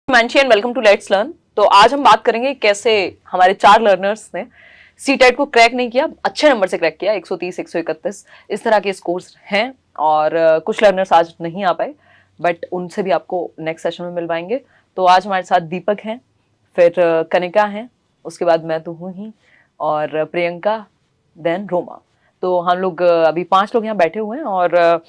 Himanshi and welcome to let's learn. तो आज हम बात करेंगे कैसे हमारे 4 लर्नर्स ने सीटेट को क्रैक नहीं किया, अच्छे नंबर से क्रैक किया। 130, 131 इस तरह के स्कोर्स हैं और कुछ लर्नर्स आज नहीं आ पाए, बट उनसे भी आपको नेक्स्ट सेशन में मिल पाएंगे। तो आज हमारे साथ दीपक हैं, फिर कनिका हैं, उसके बाद मैं तो हूँ ही, और प्रियंका, देन रोमा। तो हम लोग अभी 5 लोग यहाँ बैठे हुए हैं और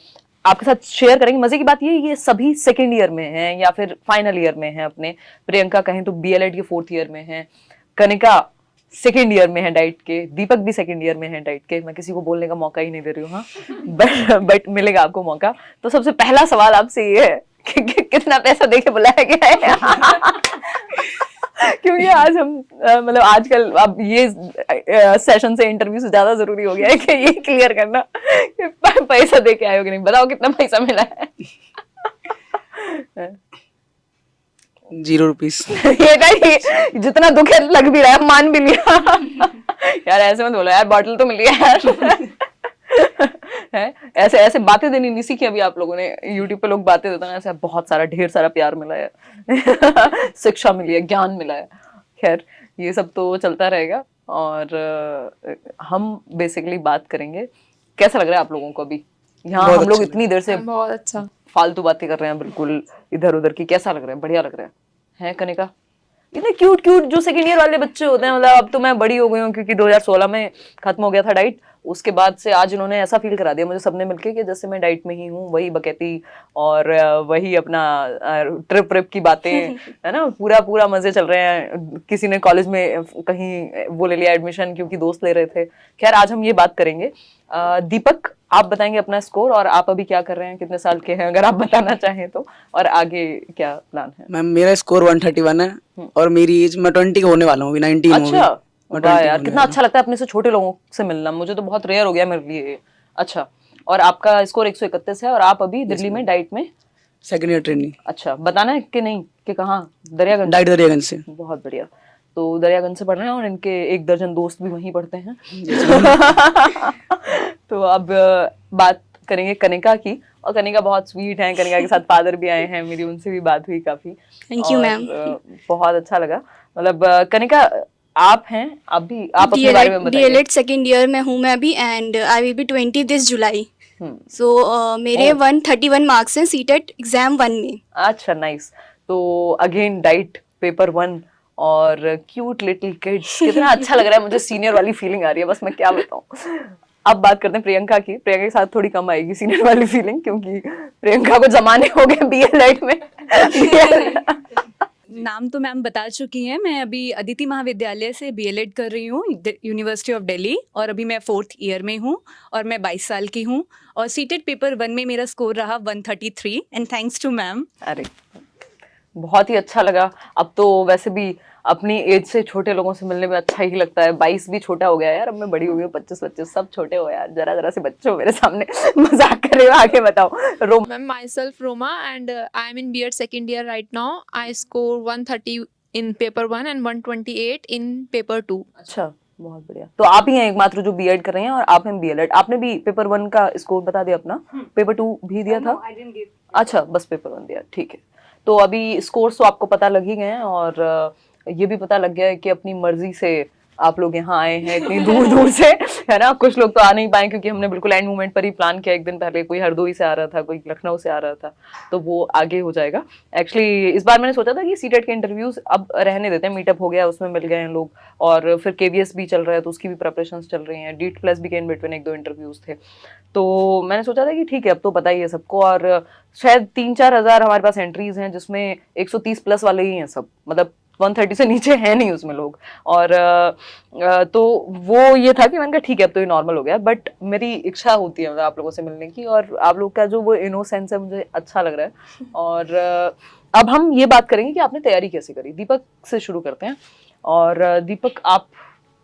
आपके साथ शेयर करेंगे। मजे की बात ये सभी सेकेंड ईयर में हैं या फिर फाइनल ईयर में हैं अपने। प्रियंका कहें तो बीएलएड के 4th ईयर में है, कनिका सेकेंड ईयर में है डाइट के, दीपक भी सेकेंड ईयर में है डाइट के। मैं किसी को बोलने का मौका ही नहीं दे रही हूँ, हाँ बट मिलेगा आपको मौका। तो सबसे पहला सवाल आपसे ये है कि कितना पैसा देके बुलाया गया है? क्योंकि आज हम मतलब आजकल अब ये सेशन से इंटरव्यू से ज्यादा जरूरी हो गया है कि ये क्लियर करना कि पैसा दे के आए हो कि नहीं। बताओ कितना पैसा मिला है? 0 रुपीस। ये नहीं, जितना दुख है लग भी रहा है, मान भी लिया। यार ऐसे मत बोलो यार, बॉटल तो मिली है यार। है ऐसे ऐसे बातें देनी नहीं सीखी अभी आप लोगों ने। यूट्यूब पे लोग बातें देते हैं, ऐसे बहुत सारा ढेर सारा प्यार मिला है। शिक्षा मिली है, ज्ञान मिला है। खैर ये सब तो चलता रहेगा और हम बेसिकली बात करेंगे कैसा लग रहा है आप लोगों को अभी यहाँ। हम लोग इतनी देर से बहुत अच्छा फालतू बातें कर रहे हैं, बिल्कुल इधर उधर की। कैसा लग रहा है? बढ़िया लग रहा है कनिका? इतने क्यूट क्यूट जो सेकेंड ईयर वाले बच्चे होते हैं, मतलब अब तो मैं बड़ी हो गई हूँ क्योंकि 2016 में खत्म हो गया था डाइट। उसके बाद से आज इन्होंने ऐसा फील करा दिया मुझे सबने मिलके कि जैसे मैं डाइट में ही हूँ, वही बकैती और वही अपना ट्रिप की बातें है ना। पूरा मजे चल रहे हैं। किसी ने कॉलेज में कहीं वो ले लिया एडमिशन क्योंकि दोस्त ले रहे थे। खैर आज हम ये बात करेंगे। दीपक आप बताएंगे अपना स्कोर और आप अभी क्या कर रहे हैं, कितने साल के हैं अगर आप बताना चाहें तो, और आगे क्या प्लान है? मैम मेरा स्कोर 131 है और मेरी एज मैं 20 का होने वाला हूँ, 19 अच्छा वाह यार, कितना अच्छा लगता है अपने से छोटे लोगों से मिलना। मुझे तो बहुत रेयर हो गया मेरे लिए। अच्छा, और आपका स्कोर 131 है और आप अभी दिल्ली में डाइट में सेकंड ईयर ट्रेनिंग। अच्छा, बताना है कि नहीं कि कहाँ? दरियागंज। डाइट दरियागंज से। बहुत बढ़िया। तो दरियागंज से पढ़ रहे हैं और इनके 1 दर्जन दोस्त भी वहीं पढ़ते हैं। तो अब बात करेंगे कनिका की, और कनिका बहुत स्वीट है। कनिका के साथ फादर भी आए हैं, मेरी उनसे भी बात हुई काफी। Thank you ma'am. बहुत अच्छा लगा। मतलब कनिका आप हैं, आप अपने बारे में बताइए। डीएलएड सेकंड ईयर में हूँ मैं अभी and I will be 20 this July. So मेरे 131 मार्क्स हैं सीटेट एग्जाम 1 में। अच्छा नाइस। तो अगेन डाइट पेपर 1 और क्यूट लिटिल किड्स, कितना अच्छा लग रहा है मुझे। सीनियर वाली फीलिंग आ रही है, बस मैं क्या बताऊं। अब बात करते हैं प्रियंका की। प्रियंका के साथ थोड़ी कम आएगी सीनियर वाली फीलिंग क्योंकि प्रियंका को जमाने हो गए बीएलएड में। नाम तो मैम बता चुकी हैं। मैं अभी अदिति महाविद्यालय से बीएलएड कर रही हूँ, यूनिवर्सिटी ऑफ दिल्ली, और अभी मैं 4th ईयर में हूँ और मैं 22 साल की हूँ। और सीटेट पेपर 1 में मेरा स्कोर रहा 133 एंड थैंक्स टू मैम। अरे बहुत ही अच्छा लगा। अब तो वैसे भी अपनी एज से छोटे लोगों से मिलने में अच्छा ही लगता है। 22 भी छोटा हो गया यार, अब मैं बड़ी हो गई हूँ। 25 सब छोटे हो यार, जरा से बच्चे हो मेरे सामने। मजाक कर रहे हो, आगे बताओ। Ma'am, myself Roma and I am in B.Ed second year right now. I score 130 in paper 1 and 128 in paper 2. अच्छा बहुत बढ़िया। तो आप ही हैं एकमात्र जो बीएड कर रहे हैं और आप हैं बीएलएड। आपने भी पेपर 1 का स्कोर बता दिया अपना? पेपर 2 भी दिया था? अच्छा, बस पेपर 1 दिया, ठीक है। तो अभी स्कोर्स तो आपको पता लग ही गए हैं और ये भी पता लग गया है कि अपनी मर्जी से आप लोग यहाँ आए हैं इतनी दूर दूर से, है ना। कुछ लोग तो आ नहीं पाए क्योंकि हमने बिल्कुल एंड मोमेंट पर ही प्लान किया। एक दिन पहले कोई हरदोई से आ रहा था, कोई लखनऊ से आ रहा था, तो वो आगे हो जाएगा। एक्चुअली इस बार मैंने सोचा था कि सीटेट के इंटरव्यूज अब रहने देते हैं। मीटअप हो गया, उसमें मिल गए हैं लोग, और फिर केवीएस भी चल रहा है तो उसकी भी प्रिपरेशंस चल रही हैं। डीट प्लस भी के इन बिटवीन 1-2 इंटरव्यूज थे। तो मैंने सोचा था कि ठीक है अब तो पता ही है सबको, और शायद 3-4 हज़ार हमारे पास एंट्रीज हैं जिसमें 130 प्लस वाले ही हैं सब, मतलब 130 से नीचे है नहीं उसमें लोग। और तो वो ये था कि मैंने कहा ठीक है अब तो ये नॉर्मल हो गया। बट मेरी इच्छा होती है मतलब आप लोगों से मिलने की, और आप लोग का जो वो इनोसेंस है मुझे अच्छा लग रहा है। और अब हम ये बात करेंगे कि आपने तैयारी कैसे करी। दीपक से शुरू करते हैं। और दीपक आप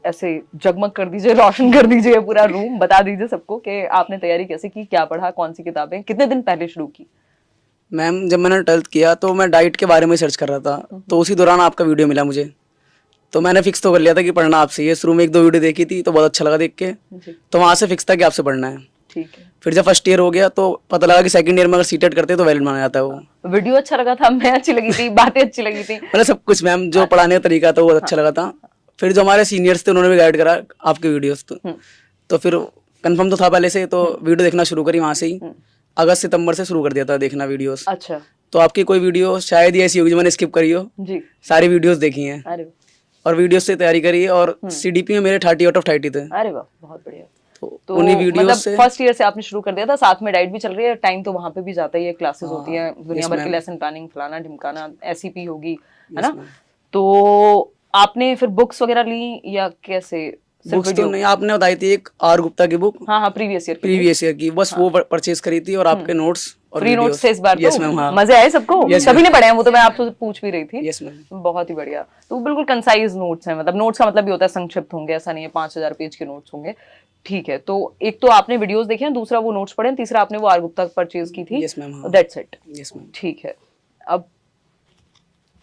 ऐसे जगमग कर दीजिए, रोशन कर दीजिए पूरा रूम, बता दीजिए सबको कि आपने तैयारी कैसे की, क्या पढ़ा, कौन सी किताबें, कितने दिन पहले शुरू की? मैम जब मैंने 12th किया तो मैं डाइट के बारे में सर्च कर रहा था, तो उसी दौरान आपका वीडियो मिला मुझे। तो मैंने फिक्स तो कर लिया था कि पढ़ना आपसे ही है। शुरू में 1-2 वीडियो देखी थी तो बहुत अच्छा लगा देख के, तो वहाँ से फिक्स था कि आपसे पढ़ना है। ठीक है। फिर जब फर्स्ट ईयर हो गया तो पता लगा कि सेकंड ईयर में अगर सीटेट करते तो वैलिड माना जाता है वो। वीडियो अच्छा लगा था, मैं अच्छी लगी थी, बातें अच्छी लगी थी। मतलब सब कुछ मैम जो पढ़ाने का तरीका था वो अच्छा लगा था। फिर जो हमारे सीनियर्स थे उन्होंने भी गाइड करा आपके वीडियोस तो फिर कंफर्म तो था पहले से, तो वीडियो देखना शुरू करी वहां से ही। अगस्त सितंबर से शुरू कर दिया था देखना वीडियोस। अच्छा। तो आपकी कोई वीडियो शायद ही ऐसी होगी जो मैंने स्किप करी हो, जी। सारी वीडियोस देखी हैं अरे और वीडियोस से तैयारी करी है और सीडीपी में मेरे 30 आउट ऑफ 30 थे। अरे वाह, बहुत बढ़िया। तो उन्हीं वीडियोस मतलब से फर्स्ट ईयर से आपने शुरू कर दिया था, साथ में डाइट भी चल रही है, टाइम तो वहां पे भी जाता ही है, क्लासेस होती हैं दुनिया भर की, लेसन प्लानिंग फलाना ढिमकाना, एसईपी होगी, है ना। तो आपने फिर बुक्स वगैरह ली या कैसे? बुक्स तो नहीं, आपने बताई थी एक आर गुप्ता की बुक, हाँ हाँ, प्रीवियस प्रीवियस ईयर की, बस वो परचेज करी थी और आपके नोट्स और फ्री नोट्स थे इस बार। यस तो मैम। हाँ मजे आए सबको? सभी ने पढ़े हैं वो तो मैं आपसे पूछ भी रही थी। Yes ma'am. बहुत ही बढ़िया। तो बिल्कुल कंसाइज नोट्स हैं, मतलब नोट्स का मतलब भी होता है संक्षिप्त होंगे, ऐसा नहीं है 5000 पेज के नोट्स होंगे। ठीक है, तो एक तो आपने वीडियोस देखे हैं, दूसरा वो नोट्स पढ़े हैं, तीसरा आपने वो आर गुप्ता परचेज की थी। Yes ma'am. That's it. Yes ma'am. ठीक है, अब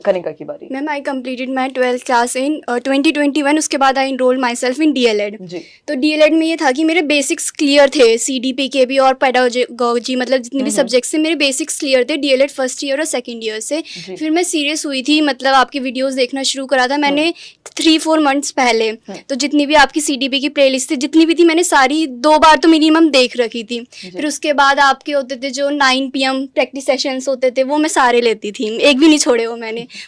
कनिका की बारी। Ma'am I completed my 12th class in 2021। उसके बाद I enrol myself in DLED। जी। तो DLED में ये था कि मेरे बेसिक्स क्लियर थे, CDP के भी और पेडागोजी, मतलब जितने भी सब्जेक्ट्स थे मेरे बेसिक्स क्लियर थे DLED फर्स्ट ईयर और सेकंड ईयर से। फिर मैं सीरियस हुई थी, मतलब आपकी वीडियोस देखना शुरू करा था मैंने 3-4 मंथ्स पहले। तो जितनी भी आपकी CDP की प्लेलिस्ट थी, जितनी भी थी, मैंने सारी 2 बार तो मिनिमम देख रखी थी। फिर उसके बाद आपके होते थे जो 9 PM प्रैक्टिस सेशंस होते थे, वो मैं सारे लेती थी, एक भी नहीं छोड़े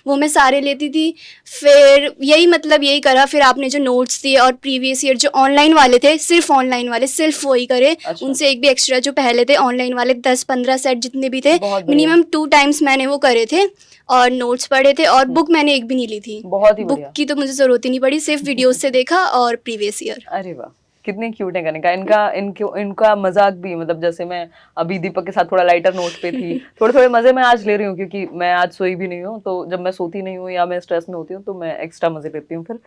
वो मैं सारे लेती थी। फिर यही मतलब यही करा। फिर आपने जो नोट्स दिए और प्रीवियस ईयर जो ऑनलाइन वाले थे, सिर्फ ऑनलाइन वाले, सिर्फ वही करे। अच्छा। उनसे एक भी एक्स्ट्रा जो पहले थे ऑनलाइन वाले 10-15 सेट जितने भी थे, बहुत बढ़िया। मिनिमम 2 टाइम्स मैंने वो करे थे और नोट्स पढ़े थे। और बुक मैंने एक भी नहीं ली थी, बहुत ही बुक बढ़िया। की तो मुझे जरूरत ही नहीं पड़ी, सिर्फ वीडियोस से देखा और प्रीवियस ईयर। अरे वाह, कितने क्यूट है कनिका। इनका मजाक भी, मतलब जैसे मैं अभी दीपक के साथ थोड़ा लाइटर नोट पे थी, थोड़े थोड़े मजे मैं आज ले रही हूँ, क्योंकि मैं आज सोई भी नहीं हूँ, तो जब मैं सोती नहीं हूँ या मैं स्ट्रेस में होती हूँ तो मैं एक्स्ट्रा मजे लेती हूँ फिर।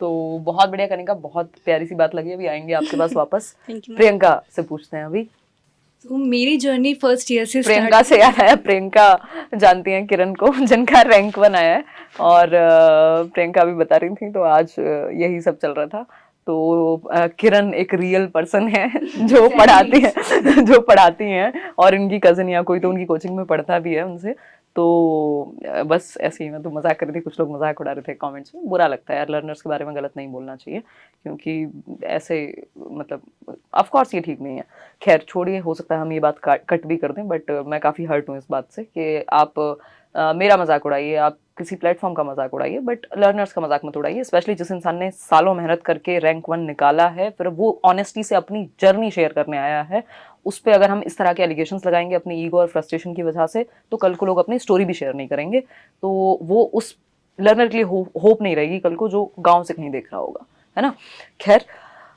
तो बहुत बढ़िया कनिका, बहुत प्यारी सी बात लगी। अभी आएंगे आपके पास वापस। Thank you, प्रियंका से पूछते हैं अभी। तो मेरी जर्नी फर्स्ट ईयर से प्रियंका से याद आया, प्रियंका जानती हैं किरण को, जिनका रैंक 1 आया है, और प्रियंका अभी बता रही थी, तो आज यही सब चल रहा था। तो किरण एक रियल पर्सन है जो पढ़ाती हैं और इनकी कजिन या कोई तो उनकी कोचिंग में पढ़ता भी है उनसे। तो बस ऐसे ही, मैं तो मजाक कर रही थी, कुछ लोग मजाक उड़ा रहे थे कमेंट्स में। बुरा लगता है यार, लर्नर्स के बारे में गलत नहीं बोलना चाहिए, क्योंकि ऐसे मतलब ऑफ कोर्स ये ठीक नहीं है। खैर छोड़िए, हो सकता है हम ये बात कट भी कर दें, बट मैं काफ़ी हर्ट हूँ इस बात से कि आप मेरा मजाक उड़ाइए, आप किसी प्लेटफॉर्म का मजाक उड़ाइए, बट लर्नर्स का मजाक मत उड़ाइए। स्पेशली जिस इंसान ने सालों मेहनत करके रैंक 1 निकाला है, फिर वो ऑनेस्टी से अपनी जर्नी शेयर करने आया है, उस पर अगर हम इस तरह के एलिगेशंस लगाएंगे अपनी ईगो और फ्रस्ट्रेशन की वजह से, तो कल को लोग अपनी स्टोरी भी शेयर नहीं करेंगे। तो वो उस लर्नर के लिए होप नहीं रहेगी कल को, जो गाँव से कहीं देख रहा होगा, है ना। खैर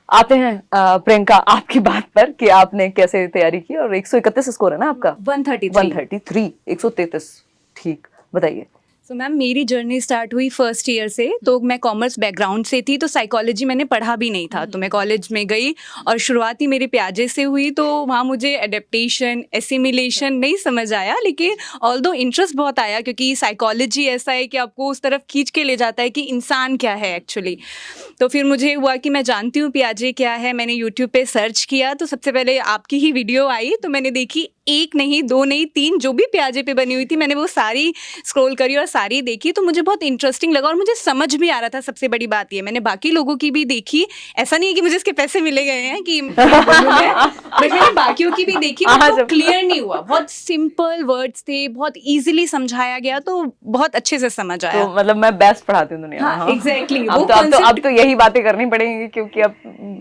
आते हैं प्रियंका आपकी बात पर कि आपने कैसे तैयारी की, और 131 स्कोर है ना आपका? 133, 133। ठीक, बताइए। तो मैम मेरी जर्नी स्टार्ट हुई फर्स्ट ईयर से। तो मैं कॉमर्स बैकग्राउंड से थी, तो साइकोलॉजी मैंने पढ़ा भी नहीं था। तो मैं कॉलेज में गई और शुरुआती मेरे प्याजे से हुई, तो वहाँ मुझे एडेप्टेशन, एसिमिलेशन नहीं समझ आया, लेकिन ऑल्दो इंटरेस्ट बहुत आया, क्योंकि साइकोलॉजी ऐसा है कि आपको उस तरफ खींच के ले जाता है कि इंसान क्या है एक्चुअली। तो फिर मुझे हुआ कि मैं जानती हूँ प्याजे क्या है। मैंने यूट्यूब पे सर्च किया, तो सबसे पहले आपकी ही वीडियो आई, तो मैंने देखी, 1 नहीं 2 नहीं 3 जो भी प्याजे पे बनी हुई थी, मैंने वो सारी स्क्रॉल करी और सारी देखी। तो मुझे बहुत इंटरेस्टिंग लगा और मुझे समझ भी आ रहा था। सबसे बड़ी बात ये, मैंने बाकी लोगों की भी देखी, ऐसा नहीं है कि मुझे इसके पैसे मिले गए हैं कि मैंने बाकियों की भी देखी, तो क्लियर नहीं हुआ। बहुत सिंपल वर्ड्स थे, बहुत इजीली समझाया गया, तो बहुत अच्छे से समझ आया। तो मतलब मैं बेस्ट पढ़ाती हूँ दुनिया में। एग्जैक्टली। अब तो यही बातें करनी पड़ेंगी, क्योंकि अब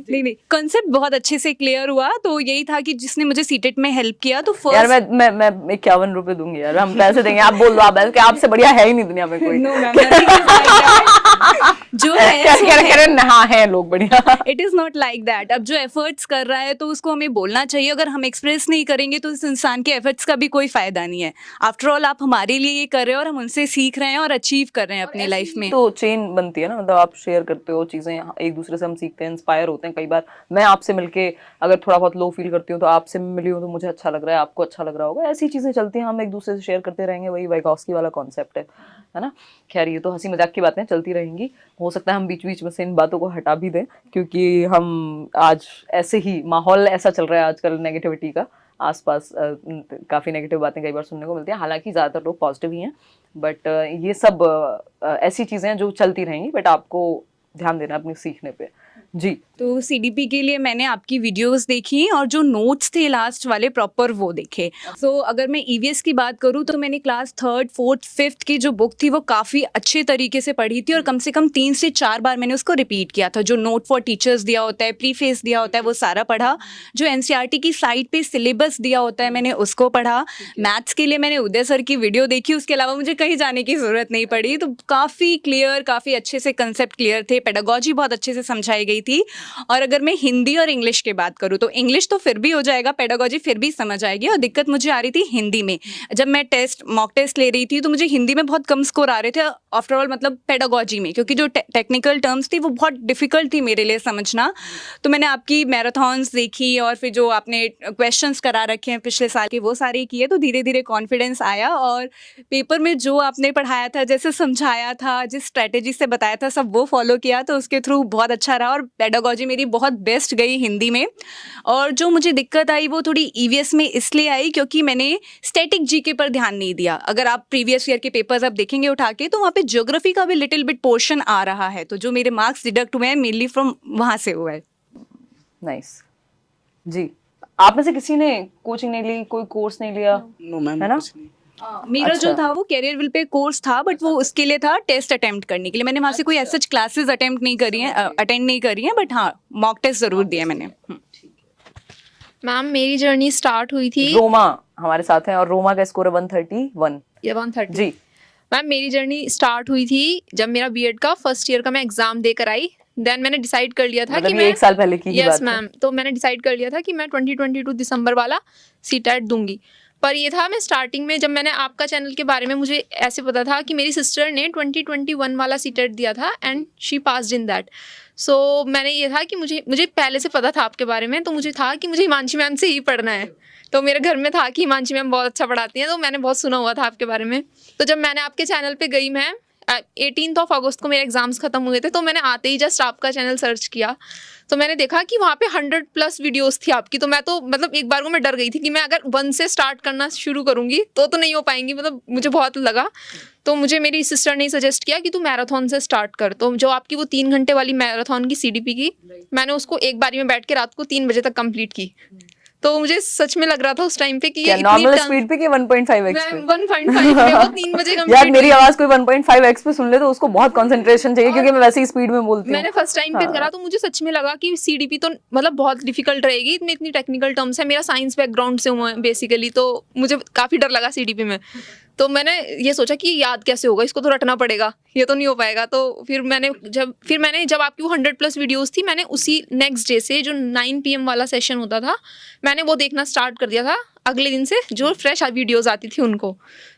नहीं कंसेप्ट बहुत अच्छे से क्लियर हुआ। तो यही था कि जिसने मुझे सीटेट में हेल्प किया, तो यार मैं 51 रुपए दूंगी यार, हम पैसे देंगे, आप बोल दो, आप कि आपसे बढ़िया है ही नहीं दुनिया में कोई। No, जो है हाँ है लोग बढ़िया। It is not like that. अब जो एफर्ट्स कर रहा है तो उसको हमें बोलना चाहिए। अगर हम एक्सप्रेस नहीं करेंगे तो इस इंसान के एफर्ट्स का भी कोई फायदा नहीं है। आफ्टर ऑल आप हमारे लिए ये कर रहे हैं और हम उनसे सीख रहे हैं और अचीव कर रहे हैं अपनी लाइफ में। तो चेन बनती है ना, मतलब आप शेयर करते हो चीजें, एक दूसरे से हम सीखते हैं, इंस्पायर होते हैं। कई बार मैं आपसे मिलके अगर थोड़ा बहुत लो फील करती हूँ तो आपसे मिली हूँ तो मुझे अच्छा लग रहा है, आपको अच्छा लग रहा होगा, ऐसी चीजें चलती हैं, हम एक दूसरे से शेयर करते रहेंगे। वही वाइगॉस्की वाला कॉन्सेप्ट है। है ना। खैर ये तो हंसी मजाक की बातें चलती रहेंगी, हो सकता है हम बीच बीच में से इन बातों को हटा भी दें, क्योंकि हम आज ऐसे ही माहौल ऐसा चल रहा है आजकल नेगेटिविटी का, आसपास काफ़ी नेगेटिव बातें कई बार सुनने को मिलती हैं। हालांकि ज़्यादातर लोग पॉजिटिव ही हैं, बट ये सब ऐसी चीज़ें हैं जो चलती रहेंगी, बट आपको ध्यान देना अपने सीखने पे। जी, तो सीडीपी के लिए मैंने आपकी वीडियोस देखी और जो नोट्स थे लास्ट वाले प्रॉपर वो देखे। सो अगर मैं ईवीएस की बात करूँ तो मैंने क्लास 3rd 4th 5th की जो बुक थी वो काफ़ी अच्छे तरीके से पढ़ी थी और कम से कम 3 से 4 बार मैंने उसको रिपीट किया था। जो नोट फॉर टीचर्स दिया होता है, प्रीफेस दिया होता है, वो सारा पढ़ा। जो एनसीईआरटी की साइट पे सिलेबस दिया होता है मैंने उसको पढ़ा। मैथ्स के लिए मैंने उदय सर की वीडियो देखी, उसके अलावा मुझे कहीं जाने की ज़रूरत नहीं पड़ी। तो काफ़ी क्लियर, काफ़ी अच्छे से कंसेप्ट क्लियर थे, पेडागोजी बहुत अच्छे से समझाई गई थी। और अगर मैं हिंदी और इंग्लिश की बात करूँ तो इंग्लिश तो फिर भी हो जाएगा, पेडागोजी फिर भी समझ आएगी। और दिक्कत मुझे आ रही थी हिंदी में। जब मैं मॉक टेस्ट ले रही थी तो मुझे हिंदी में बहुत कम स्कोर आ रहे थे, आफ्टर ऑल मतलब पेडागोजी में, क्योंकि जो टेक्निकल टर्म्स थी वो बहुत डिफिकल्ट थी मेरे लिए समझना। तो मैंने आपकी मैराथन्स देखी और फिर जो आपने क्वेश्चंस करा रखे हैं पिछले साल के वो सारे किए, तो धीरे धीरे कॉन्फिडेंस आया। और पेपर में जो आपने पढ़ाया था, जैसे समझाया था, जिस स्ट्रेटेजी से बताया था, सब वो फॉलो किया, तो उसके थ्रू बहुत अच्छा रहा। और पेडागोजी मेरी बहुत बेस्ट गई हिंदी में। और जो मुझे दिक्कत आई वो थोड़ी ईवीएस में इसलिए आई क्योंकि मैंने स्टैटिक जीके पर ध्यान नहीं दिया। अगर आप प्रीवियस ईयर के पेपर्स आप देखेंगे उठा के, तो वहाँ पे ज्योग्राफी का भी लिटिल बिट पोर्शन आ रहा है, तो जो मेरे मार्क्स डिडक्ट हुए हैं मेनली फ्रॉम वहाँ से हुआ है। नाइस। जी, आप में से किसी ने कोचिंग नहीं ली, कोई कोर्स नहीं लिया? नो मैम, है ना? कुछ नहीं। मेरा जो अच्छा। था वो कैरियर विल पे कोर्स था, बट वो उसके लिए था टेस्ट अटेम्प्ट करने के लिए। मैंने वहाँ से कोई ऐसा क्लासेस अटेम्प्ट नहीं करी हैं, अटेंड नहीं करी हैं, बट हाँ मॉक टेस्ट ज़रूर दिया मैंने। मैम मेरी जर्नी स्टार्ट हुई थी रोमा हमारे साथ हैं और रोमा का स्कोर है 131। ये 130। जी, मैम मेरी जर्नी स्टार्ट हुई थी जब मेरा बीएड का फर्स्ट ईयर का मैं एग्जाम देकर आई। देन मैंने डिसाइड कर लिया था मतलब कि ये मैं 1 साल पहले की ही बात यस है। मैम, तो मैंने डिसाइड कर लिया था कि मैं 2022 दिसंबर वाला सीटेट दूंगी। पर ये था, मैं स्टार्टिंग में जब मैंने आपका चैनल के बारे में, मुझे ऐसे पता था कि मेरी सिस्टर ने 2021 वाला सीटेट दिया था and she passed in that. So मैंने ये था कि मुझे पहले से पता था आपके बारे में, तो मुझे था कि मुझे हिमांशी मैम से ही पढ़ना है। तो मेरे घर में था कि हिमांशी मैम बहुत अच्छा पढ़ाती हैं, तो मैंने बहुत सुना हुआ था आपके बारे में। तो जब मैंने आपके चैनल पे गई, मैं 18 अगस्त को मेरे एग्जाम्स खत्म हुए थे, तो मैंने आते ही जस्ट आपका चैनल सर्च किया, तो मैंने देखा कि वहाँ पे 100+ वीडियोस थी आपकी। तो मैं तो मतलब एक बार को मैं डर गई थी कि मैं अगर 1 से स्टार्ट करना शुरू करूँगी तो नहीं हो पाएंगी, मतलब मुझे बहुत लगा। तो मुझे मेरी सिस्टर ने सजेस्ट किया कि तू मैराथन से स्टार्ट कर। तो जो आपकी वो 3 घंटे वाली मैराथन की सीडीपी की, मैंने उसको एक बारी में बैठ के रात को 3 बजे तक कंप्लीट की। तो मुझे सच में लग रहा था उस टाइम पे कि ये नॉर्मल स्पीड पे कि 1.5x पे? 1.5 पे वो 3 बजे यार कंप्लीट। मेरी आवाज कोई 1.5x पे सुन ले तो उसको बहुत कंसंट्रेशन चाहिए, क्योंकि मैं वैसे ही स्पीड में बोलती हूँ। मैंने फर्स्ट टाइम पे करा तो मुझे सच में लगा कि सीडीपी तो मतलब बहुत डिफिकल्ट रहेगी, इतनी टेक्निकल टर्म्स है। मेरा साइंस बैकग्राउंड से हुआ है बेसिकली, तो मुझे काफ़ी डर लगा सीडीपी में। तो मैंने ये सोचा कि याद कैसे होगा, इसको तो रटना पड़ेगा, ये तो नहीं हो पाएगा। तो फिर मैंने जब आपकी वो 100+ वीडियोस थी, मैंने उसी नेक्स्ट डे से जो 9 PM वाला सेशन होता था, मैंने वो देखना स्टार्ट कर दिया था अगले दिन से, जो फ्रेश वीडियोस आती थी उनको।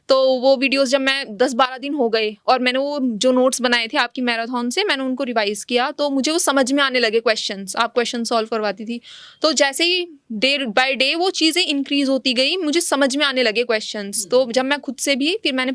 तो वो वीडियोस जब मैं 10-12 दिन हो गए और मैंने वो जो नोट्स बनाए थे आपकी मैराथन से, मैंने उनको रिवाइज किया, तो मुझे वो समझ में आने लगे क्वेश्चंस। आप क्वेश्चन सॉल्व करवाती थी, तो जैसे ही डे बाय डे वो चीज़ें इंक्रीज होती गई, मुझे समझ में आने लगे क्वेश्चंस। तो जब मैं खुद से भी फिर मैंने